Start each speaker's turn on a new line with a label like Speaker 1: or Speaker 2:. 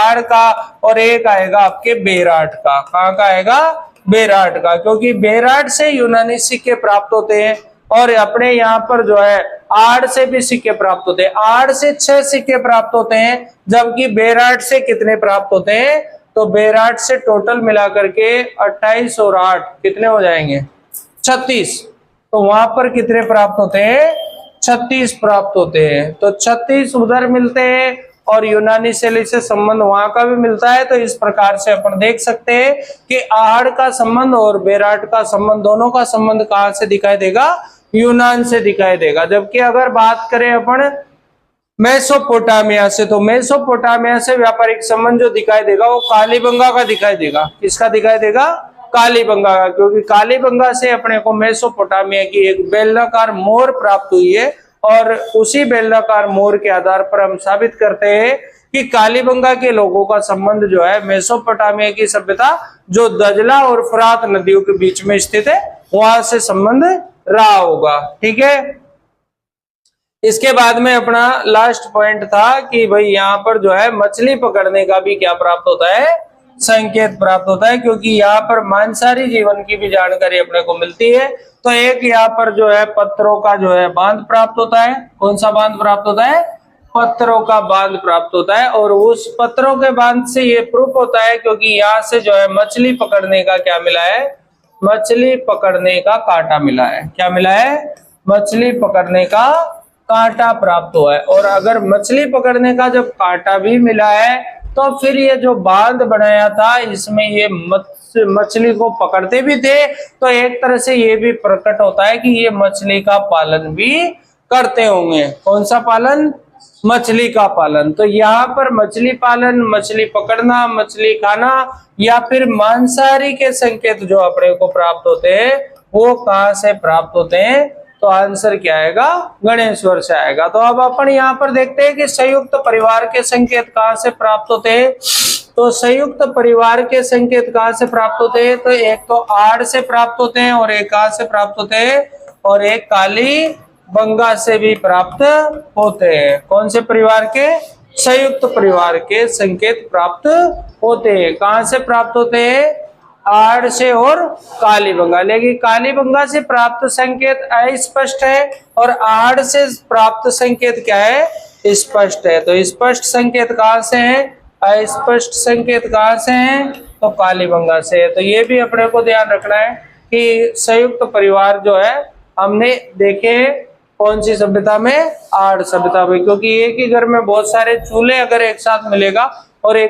Speaker 1: आड़ का, और एक आएगा आपके बेराट का। कहाँ का आएगा? बेराट का, क्योंकि बेराट से यूनानी सिक्के प्राप्त होते हैं और अपने यहाँ पर जो है आड़ से भी सिक्के प्राप्त होते हैं। आड़ से 6 सिक्के प्राप्त होते हैं, जबकि बेराट से कितने प्राप्त होते हैं? तो बेराट से टोटल मिलाकर के 28 और 8 कितने हो जाएंगे? 36। तो वहां पर कितने प्राप्त होते हैं? 36 प्राप्त होते हैं। तो 36 उधर मिलते हैं और यूनानी शैली से संबंध वहां का भी मिलता है। तो इस प्रकार से अपन देख सकते हैं कि आहड़ का संबंध और बेराट का संबंध, दोनों का संबंध कहां से दिखाई देगा? यूनान से दिखाई देगा। जबकि अगर बात करें अपन मेसोपोटामिया से, तो मेसोपोटामिया से व्यापारिक संबंध जो दिखाई देगा वो कालीबंगा का दिखाई देगा। किसका दिखाई देगा? कालीबंगा का, क्योंकि कालीबंगा से अपने को मेसोपोटामिया की एक बेलनाकार मोहर प्राप्त हुई है और उसी बेलनाकार मोहर के आधार पर हम साबित करते हैं कि कालीबंगा के लोगों का संबंध जो है मेसोपोटामिया की सभ्यता जो दजला और फरात नदियों के बीच में स्थित है वहां से संबंध रहा होगा। ठीक है, इसके बाद में अपना लास्ट पॉइंट था कि भाई यहाँ पर जो है मछली पकड़ने का भी क्या प्राप्त होता है? संकेत प्राप्त होता है, क्योंकि यहाँ पर मांसाहारी जीवन की भी जानकारी अपने को मिलती है। तो एक यहाँ पर जो है पत्थरों का जो है बांध प्राप्त होता है। कौन सा बांध प्राप्त होता है? पत्थरों का बांध प्राप्त होता है। और उस पत्थरों के बांध से ये प्रूफ होता है क्योंकि यहाँ से जो है मछली पकड़ने का क्या मिला है? मछली पकड़ने का कांटा मिला है। क्या मिला है? मछली पकड़ने का कांटा प्राप्त हुआ है। और अगर मछली पकड़ने का जब कांटा भी मिला है तो फिर ये जो बांध बनाया था इसमें ये मछली को पकड़ते भी थे। तो एक तरह से ये भी प्रकट होता है कि ये मछली का पालन भी करते होंगे। कौन सा पालन? मछली का पालन। तो यहाँ पर मछली पालन, मछली पकड़ना, मछली खाना या फिर मांसाहारी के संकेत जो अपने को प्राप्त होते हैं वो कहाँ से प्राप्त होते हैं? तो आंसर क्या आएगा? गणेश्वर से आएगा। तो अब अपन यहाँ पर देखते हैं कि संयुक्त परिवार के संकेत कहाँ से प्राप्त होते हैं। तो संयुक्त परिवार के संकेत कहाँ से प्राप्त होते हैं? तो एक तो आड़ से प्राप्त होते हैं और एक कहाँ से प्राप्त होते हैं? और एक काली बंगा से भी प्राप्त होते हैं। कौन से परिवार के? संयुक्त परिवार के संकेत प्राप्त होते हैं। कहाँ से प्राप्त होते हैं? आड़ से और कालीबंगा। लेकिन कालीबंगा से प्राप्त संकेत अस्पष्ट है और आड़ से प्राप्त संकेत क्या है? स्पष्ट है। तो स्पष्ट संकेत कहाँ से है? अस्पष्ट संकेत कहाँ से हैं? तो कालीबंगा से है। तो ये भी अपने को ध्यान रखना है कि संयुक्त परिवार जो है हमने देखे कौन सी सभ्यता में? आड़ सभ्यता में, क्योंकि एक ही घर में बहुत सारे चूल्हे अगर एक साथ मिलेगा और एक